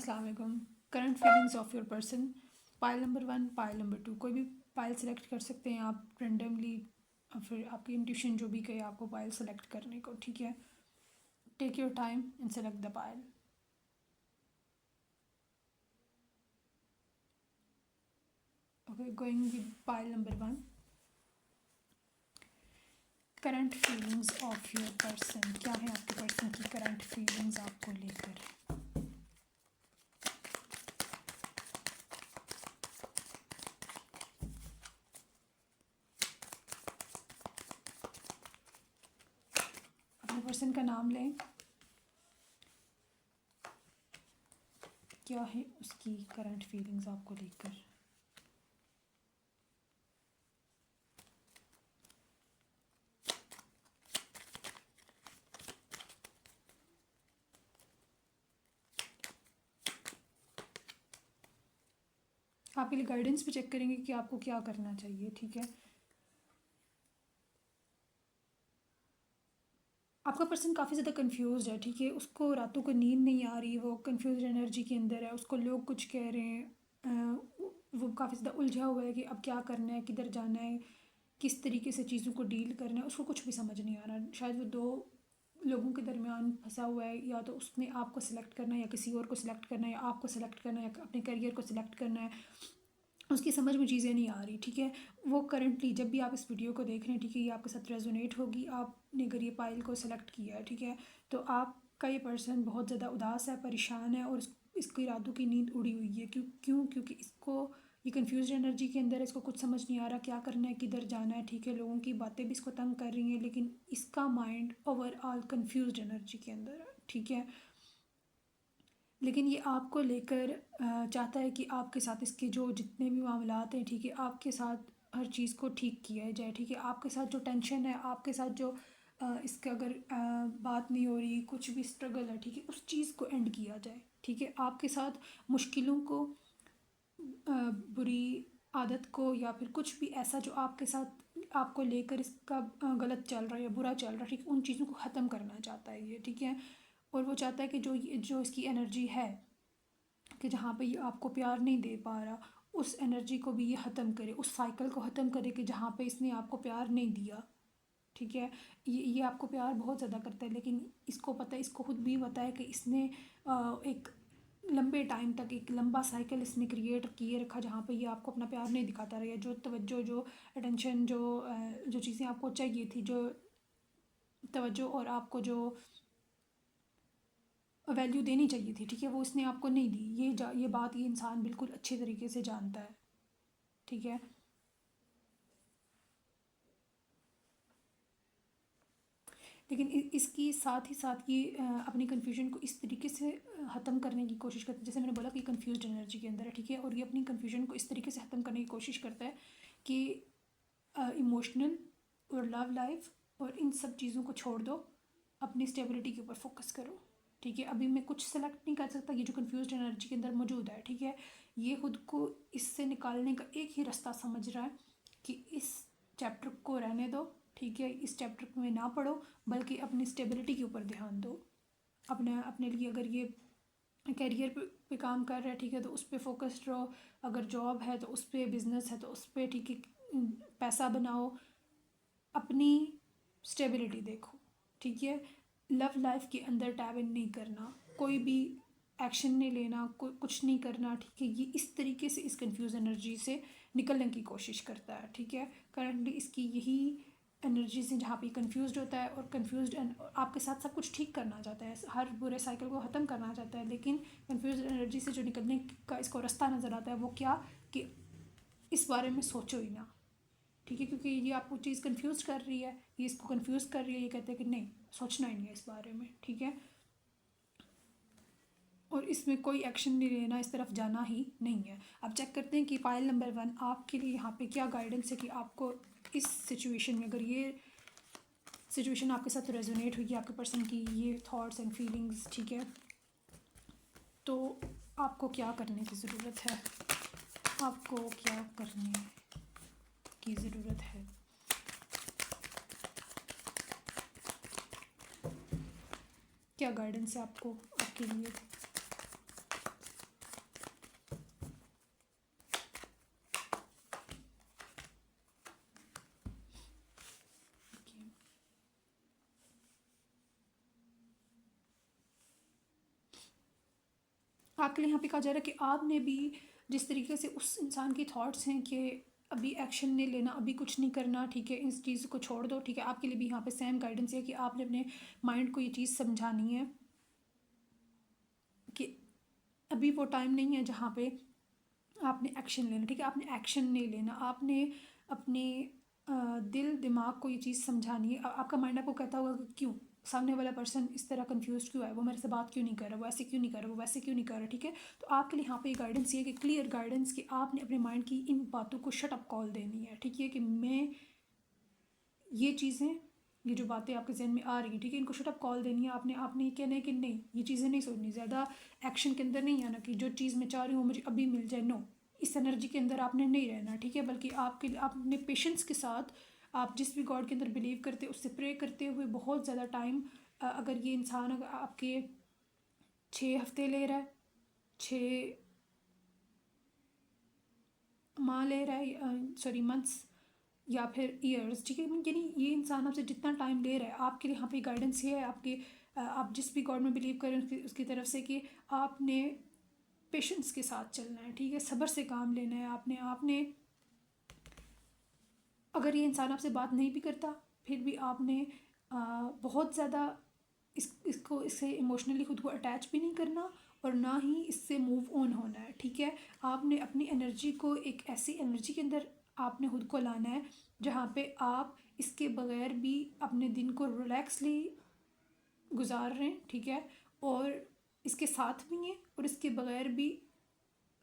अस्सलाम वालेकुम। Current feelings of your person, pile number 1, pile number 2, कोई भी पाइल सेलेक्ट कर सकते हैं आप रेंडमली, फिर आपकी इंट्यूशन जो भी कहे आपको पाइल सेलेक्ट करने को, ठीक है। Take your time and select the pile. Okay, going with pile number 1, current feelings of your person. क्या है आपके पर्सन की करंट फीलिंग्स आपको लेकर? अपने पर्सन का नाम लें। क्या है उसकी करंट फीलिंग्स आपको लेकर? आपके लिए गाइडेंस भी चेक करेंगे कि आपको क्या करना चाहिए, ठीक है। आपका पर्सन काफ़ी ज़्यादा कंफ्यूज है, ठीक है। उसको रातों को नींद नहीं आ रही, वो कंफ्यूज एनर्जी के अंदर है। उसको लोग कुछ कह रहे हैं, वो काफ़ी ज़्यादा उलझा हुआ है कि अब क्या करना है, किधर जाना है, किस तरीके से चीज़ों को डील करना है। उसको कुछ भी समझ नहीं आ रहा। शायद वो दो लोगों के दरमियान फंसा हुआ है, या तो उसने आपको सिलेक्ट करना है या किसी और को सिलेक्ट करना है, या आपको सिलेक्ट करना है या अपने करियर को सिलेक्ट करना है। उसकी समझ में चीज़ें नहीं आ रही, ठीक है। वो करंटली जब भी आप इस वीडियो को देख रहे हैं, ठीक है, ये आपके साथ रेजोनेट होगी। आपने अगर ये पाइल को सेलेक्ट किया है, ठीक है, तो आपका ये पर्सन बहुत ज़्यादा उदास है, परेशान है, और इसकी रातों की नींद उड़ी हुई है। क्योंकि इसको ये कंफ्यूज एनर्जी के अंदर है। इसको कुछ समझ नहीं आ रहा क्या करना है, किधर जाना है, ठीक है। लोगों की बातें भी इसको तंग कर रही हैं, लेकिन इसका माइंड ओवरऑल कंफ्यूज एनर्जी के अंदर है, ठीक है। लेकिन ये आपको लेकर चाहता है कि आपके साथ इसके जो जितने भी मामलात हैं, ठीक है, आपके साथ हर चीज़ को ठीक किया जाए, ठीक है। आपके साथ जो टेंशन है, आपके साथ जो इसका अगर बात नहीं हो रही, कुछ भी स्ट्रगल है, ठीक है, उस चीज़ को एंड किया जाए, ठीक है। आपके साथ मुश्किलों को, बुरी आदत को, या फिर कुछ भी ऐसा जो आपके साथ आपको लेकर इसका गलत चल रहा है या बुरा चल रहा है, ठीक है, उन चीज़ों को ख़त्म करना चाहता है ये, ठीक है। और वो चाहता है कि जो इसकी एनर्जी है, कि जहाँ पे ये आपको प्यार नहीं दे पा रहा, उस एनर्जी को भी ये ख़त्म करे, उस साइकिल को ख़त्म करे कि जहाँ पे इसने आपको प्यार नहीं दिया, ठीक है। ये आपको प्यार बहुत ज़्यादा करता है, लेकिन इसको पता है, इसको खुद भी पता है कि इसने एक लंबे टाइम तक एक लंबा साइकिल इसने क्रिएट किए रखा, जहाँ पे ये आपको अपना प्यार नहीं दिखाता रहा। जो तवज्जो, जो अटेंशन, जो चीज़ें आपको चाहिए थी, जो तवज्जो और आपको जो वैल्यू देनी चाहिए थी, ठीक है, वो इसने आपको नहीं दी। ये बात ये इंसान बिल्कुल अच्छे तरीके से जानता है, ठीक है। लेकिन इसकी साथ ही साथ ये अपनी कन्फ्यूजन को इस तरीके से ख़त्म करने की कोशिश करता है, जैसे मैंने बोला कि कंफ्यूज एनर्जी के अंदर है, ठीक है। और ये अपनी कन्फ्यूजन को इस तरीके से ख़त्म करने की कोशिश करता है कि इमोशनल और लव लाइफ और इन सब चीज़ों को छोड़ दो, अपनी स्टेबिलिटी के ऊपर फोकस करो, ठीक है। अभी मैं कुछ सेलेक्ट नहीं कर सकता, ये जो कंफ्यूज एनर्जी के अंदर मौजूद है, ठीक है। ये खुद को इससे निकालने का एक ही रास्ता समझ रहा है कि इस चैप्टर को रहने दो, ठीक है, इस चैप्टर में ना पढ़ो, बल्कि अपनी स्टेबिलिटी के ऊपर ध्यान दो। अपने अपने लिए अगर ये करियर पे काम कर रहा है, ठीक है, तो उस पर फोकस्ड रहो। अगर जॉब है तो उस पर, बिजनेस है तो उस पर, ठीक है, पैसा बनाओ, अपनी स्टेबिलिटी देखो, ठीक है। लव लाइफ के अंदर टैब इन नहीं करना, कोई भी एक्शन नहीं लेना, कोई कुछ नहीं करना, ठीक है। ये इस तरीके से इस कंफ्यूज एनर्जी से निकलने की कोशिश करता है, ठीक है। करंटली इसकी यही एनर्जी से जहाँ पे कंफ्यूज होता है, और कंफ्यूज आपके साथ सब कुछ ठीक करना चाहता है, हर बुरे साइकिल को ख़त्म करना चाहता है, लेकिन कंफ्यूज एनर्जी से जो निकलने का इसको रास्ता नज़र आता है, वो क्या, कि इस बारे में सोचो ही ना, ठीक है। क्योंकि ये आपको चीज़ कंफ्यूज कर रही है, ये इसको कंफ्यूज कर रही है, ये कहते हैं कि नहीं, सोचना ही नहीं है इस बारे में, ठीक है। और इसमें कोई एक्शन नहीं लेना, इस तरफ जाना ही नहीं है। अब चेक करते हैं कि फाइल नंबर 1 आपके लिए यहाँ पे क्या गाइडेंस है, कि आपको इस सिचुएशन में, अगर ये सिचुएशन आपके साथ रेजोनेट हुई, आपके पर्सन की ये थॉट्स एंड फीलिंग्स, ठीक है, तो आपको क्या करने की ज़रूरत है, आपको क्या करने की ज़रूरत है। क्या गाइडेंस है आपको, आपके लिए? आपके लिए यहाँ पे कहा जा रहा है कि आपने भी जिस तरीके से उस इंसान की थॉट्स हैं कि अभी एक्शन नहीं लेना, अभी कुछ नहीं करना, ठीक है, इस चीज़ को छोड़ दो, ठीक है, आपके लिए भी यहाँ पे सेम गाइडेंस है कि आपने अपने माइंड को ये चीज़ समझानी है कि अभी वो टाइम नहीं है जहाँ पे आपने एक्शन लेना, ठीक है, आपने एक्शन नहीं लेना, आपने अपने दिल दिमाग को ये चीज़ समझानी है। आपका माइंड आपको कहता होगा कि क्यों सामने वाला पर्सन इस तरह कंफ्यूज क्यों है, वो मेरे से बात क्यों नहीं कर रहा, वो ऐसे क्यों नहीं कर रहा, वो वैसे क्यों नहीं कर रहा, ठीक है। तो आपके लिए यहाँ पे गाइडेंस ये है कि क्लियर गाइडेंस कि आपने अपने माइंड की इन बातों को शट अप कॉल देनी है, ठीक है, कि मैं ये चीज़ें, ये जो बातें आपके जहन में आ रही हैं, ठीक है, इनको शट अप कॉल देनी है आपने। आपने ये कहना है कि नहीं, ये चीज़ें नहीं सोचनी, ज़्यादा एक्शन के अंदर नहीं आना कि जो चीज़ मैं चाह रही हूँ मुझे अभी मिल जाए, नो, इस एनर्जी के अंदर आपने नहीं रहना, ठीक है, बल्कि आपके आपने पेशेंस के साथ आप जिस भी गॉड के अंदर बिलीव करते उससे प्रे करते हुए बहुत ज़्यादा टाइम, अगर ये इंसान अगर आपके 6 हफ्ते ले रहा है, 6 माह ले रहा है, सॉरी मंथ्स, या फिर ईयर्स, ठीक है, यानी ये इंसान आपसे जितना टाइम ले रहा है, आपके लिए यहाँ पे गाइडेंस ये है आपके, आप जिस भी गॉड में बिलीव करें उसकी तरफ से कि आपने पेशेंस के साथ चलना है, ठीक है, सब्र से काम लेना है आपने आपने अगर ये इंसान आपसे बात नहीं भी करता फिर भी आपने बहुत ज़्यादा इसको इससे इमोशनली खुद को अटैच भी नहीं करना और ना ही इससे मूव ऑन होना है, ठीक है। आपने अपनी एनर्जी को एक ऐसी एनर्जी के अंदर आपने खुद को लाना है जहाँ पे आप इसके बगैर भी अपने दिन को रिलैक्सली गुजार रहे हैं, ठीक है, और इसके साथ भी हैं और इसके बगैर भी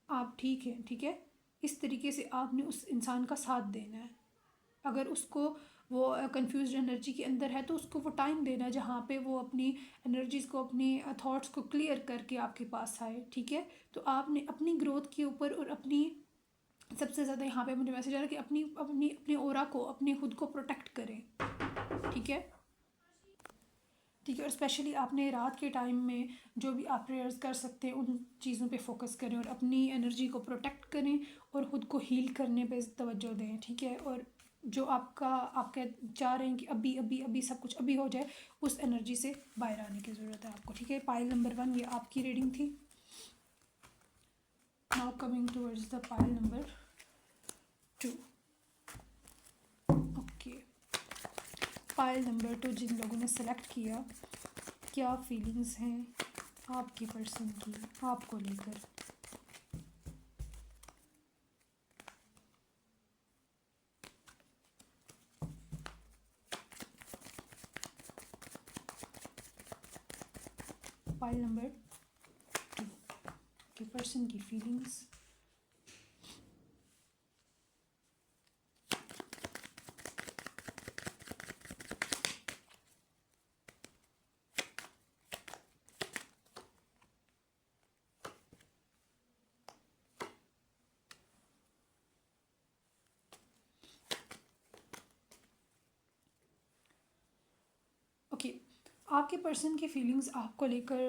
आप ठीक हैं, ठीक है। इस तरीके से आपने उस इंसान का साथ देना है। अगर उसको वो कंफ्यूज एनर्जी के अंदर है तो उसको वो टाइम देना है जहाँ पे वो अपनी एनर्जीज को, अपनी थॉट्स को क्लियर करके आपके पास आए, ठीक है। तो आपने अपनी ग्रोथ के ऊपर और अपनी, सबसे ज़्यादा यहाँ पे मुझे मैसेज आ रहा है कि अपनी अपनी अपने ओरा को, अपने खुद को प्रोटेक्ट करें, ठीक है, ठीक है। और स्पेशली आपने रात के टाइम में जो भी आप प्रेयर्स कर सकते हैं उन चीज़ों पे फोकस करें और अपनी एनर्जी को प्रोटेक्ट करें और ख़ुद को हील करने पे तवज्जो दें, ठीक है। और जो आपके चाह रहे हैं कि अभी अभी अभी सब कुछ अभी हो जाए, उस एनर्जी से बाहर आने की ज़रूरत है आपको, ठीक है। पाइल नंबर 1 ये आपकी रीडिंग थी। Now coming towards the pile number 2। Okay, pile number 2 जिन लोगों ने सेलेक्ट किया, क्या फीलिंग्स हैं आपके पर्सन की आपको लेकर। पाइल नंबर 2 के पर्सन की फीलिंग्स। ओके, आपके पर्सन की फीलिंग्स आपको लेकर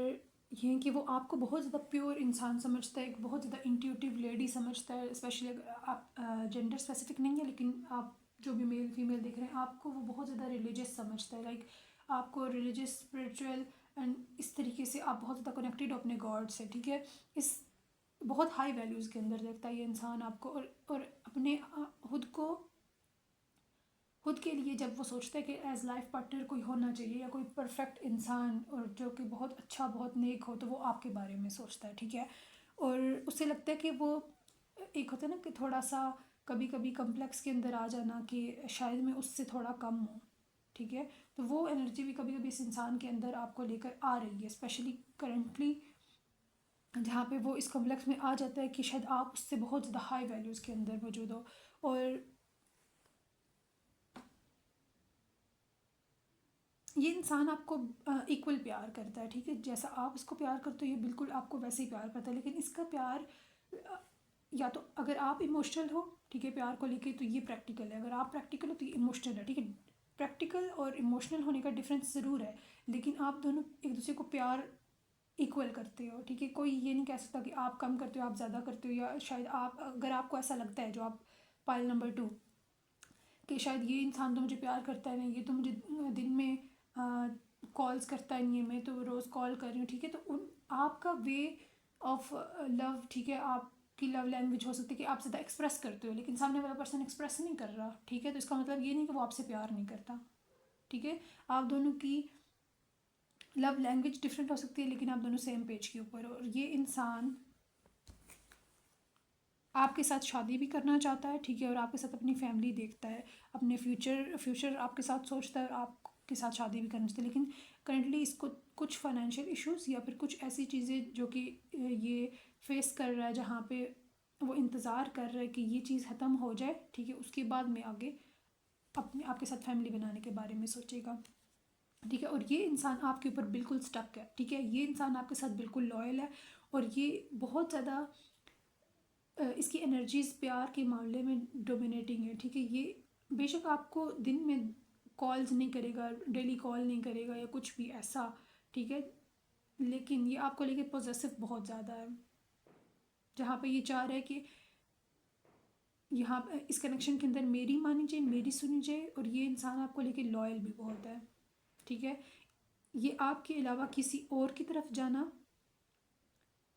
ये हैं कि वो आपको बहुत ज़्यादा प्योर इंसान समझता है, एक बहुत ज़्यादा इंट्यूटिव लेडी समझता है। स्पेशली अगर आप जेंडर स्पेसिफिक नहीं है लेकिन आप जो भी मेल फीमेल देख रहे हैं, आपको वो बहुत ज़्यादा रिलीजियस समझता है, लाइक आपको रिलीजियस स्पिरिचुअल एंड इस तरीके से आप बहुत ज़्यादा कनेक्टेड हो अपने गॉड से, ठीक है। इस बहुत हाई वैल्यूज़ के अंदर देखता है ये इंसान आपको, और अपने खुद को, खुद के लिए जब वो सोचता है कि एज लाइफ पार्टनर कोई होना चाहिए या कोई परफेक्ट इंसान और जो कि बहुत अच्छा बहुत नेक हो, तो वो आपके बारे में सोचता है, ठीक है। और उसे लगता है कि वो एक होता है ना कि थोड़ा सा कभी कभी कम्प्लेक्स के अंदर आ जाना कि शायद मैं उससे थोड़ा कम हूँ, ठीक है। तो वो एनर्जी भी कभी कभी इस इंसान के अंदर आपको लेकर आ रही है, स्पेशली करंटली जहाँ पे वो इस कम्प्लेक्स में आ जाता है कि शायद आप उससे बहुत ज़्यादा हाई वैल्यूज़ के अंदर मौजूद हो। और ये इंसान आपको इक्वल प्यार करता है, ठीक है, जैसा आप इसको प्यार करते हो ये बिल्कुल आपको वैसे ही प्यार करता है। लेकिन इसका प्यार अ, या तो अगर आप इमोशनल हो, ठीक है, प्यार को लेके, तो ये प्रैक्टिकल है। अगर आप प्रैक्टिकल हो तो ये इमोशनल है, ठीक है। प्रैक्टिकल और इमोशनल होने का डिफरेंस ज़रूर है, लेकिन आप दोनों एक दूसरे को प्यार इक्वल करते हो, ठीक है। कोई ये नहीं कह सकता कि आप कम करते हो आप ज़्यादा करते हो, या शायद आप, अगर आपको ऐसा लगता है जो आप पाइल नंबर 2 कि शायद ये इंसान तो मुझे प्यार करता है नहीं, ये तो मुझे दिन में कॉल्स करता है नहीं है, मैं तो रोज़ कॉल कर रही हूँ, ठीक है। तो उन आपका वे ऑफ लव, ठीक है, आपकी लव लैंग्वेज हो सकती है कि आप ज़्यादा एक्सप्रेस करते हो लेकिन सामने वाला पर्सन एक्सप्रेस नहीं कर रहा, ठीक है, तो इसका मतलब ये नहीं कि वो आपसे प्यार नहीं करता, ठीक है। आप दोनों की लव लैंग्वेज डिफरेंट हो सकती है लेकिन आप दोनों सेम पेज के ऊपर हो, और ये इंसान आपके साथ शादी भी करना चाहता है, ठीक है, और आपके साथ अपनी फैमिली देखता है, अपने फ्यूचर आपके साथ सोचता है और आपके साथ शादी भी करना चाहता है, लेकिन करंटली इसको कुछ फाइनेंशियल इश्यूज़ या फिर कुछ ऐसी चीज़ें जो कि ये फेस कर रहा है, जहाँ पे वो इंतज़ार कर रहा है कि ये चीज़ ख़त्म हो जाए, ठीक है, उसके बाद में आगे अपने आपके साथ फैमिली बनाने के बारे में सोचेगा, ठीक है। और ये इंसान आपके ऊपर बिल्कुल स्टक है, ठीक है, ये इंसान आपके साथ बिल्कुल लॉयल है, और ये बहुत ज़्यादा इसकी एनर्जीज प्यार के मामले में डोमिनेटिंग है, ठीक है। ये बेशक आपको दिन में कॉल्स नहीं करेगा, डेली कॉल नहीं करेगा या कुछ भी ऐसा, ठीक है, लेकिन ये आपको लेके पोजेसिव बहुत ज़्यादा है, जहाँ पे ये चाह रहा है कि यहाँ इस कनेक्शन के अंदर मेरी मानी जाए, मेरी सुनी जाए, और ये इंसान आपको लेके लॉयल भी बहुत है, ठीक है। ये आपके अलावा किसी और की तरफ जाना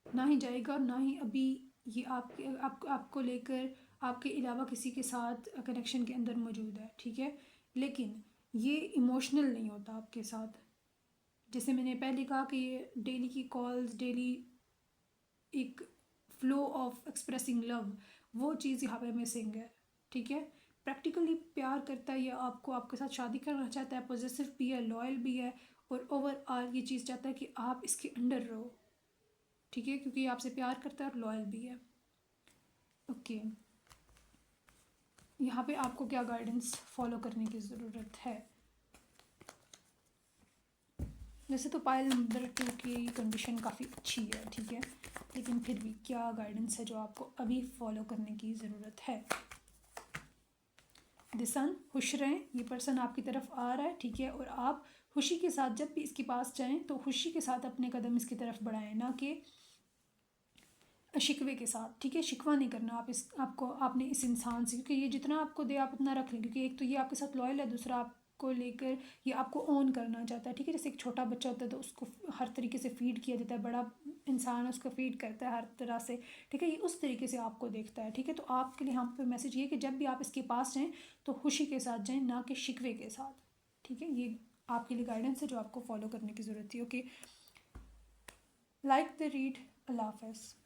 ना ही जाएगा और ना ही अभी ये आपको लेकर आपके अलावा किसी के साथ कनेक्शन के अंदर मौजूद है, ठीक है, लेकिन ये इमोशनल नहीं होता आपके साथ। जैसे मैंने पहले कहा कि ये डेली की कॉल्स, डेली एक फ्लो ऑफ एक्सप्रेसिंग लव, वो चीज़ यहाँ पे मिसिंग है, ठीक है। प्रैक्टिकली प्यार करता है, या आपको आपके साथ शादी करना चाहता है, पॉजिटिव भी है, लॉयल भी है, और ओवरऑल ये चीज़ चाहता है कि आप इसके अंडर रहो, ठीक है, क्योंकि ये आपसे प्यार करता है और लॉयल भी है। ओके, यहाँ पे आपको क्या गाइडेंस फॉलो करने की ज़रूरत है? वैसे तो पायल नंबर 2 की कंडीशन काफ़ी अच्छी है, ठीक है, लेकिन फिर भी क्या गाइडेंस है जो आपको अभी फॉलो करने की ज़रूरत है? द सन, खुश रहें, ये पर्सन आपकी तरफ आ रहा है, ठीक है, और आप खुशी के साथ जब भी इसके पास जाएं तो खुशी के साथ अपने कदम इसकी तरफ बढ़ाएं, ना कि शिकवे के साथ, ठीक है। शिकवा नहीं करना आपने इस इंसान से, क्योंकि ये जितना आपको दे आप उतना रख लें, क्योंकि एक तो ये आपके साथ लॉयल है, दूसरा आपको लेकर ये आपको ओन करना चाहता है, ठीक है। जैसे एक छोटा बच्चा होता है तो उसको हर तरीके से फीड किया जाता है, बड़ा इंसान उसको फीड करता है हर तरह से, ठीक है, ये उस तरीके से आपको देखता है, ठीक है। तो आपके लिए यहाँ पे मैसेज ये कि जब भी आप इसके पास जाएँ तो खुशी के साथ जाएँ, ना कि शिकवे के साथ, ठीक है। ये आपके लिए गाइडेंस है जो आपको फॉलो करने की ज़रूरत है। ओके, लाइक द रीड, अल्लाह हाफ़िज़।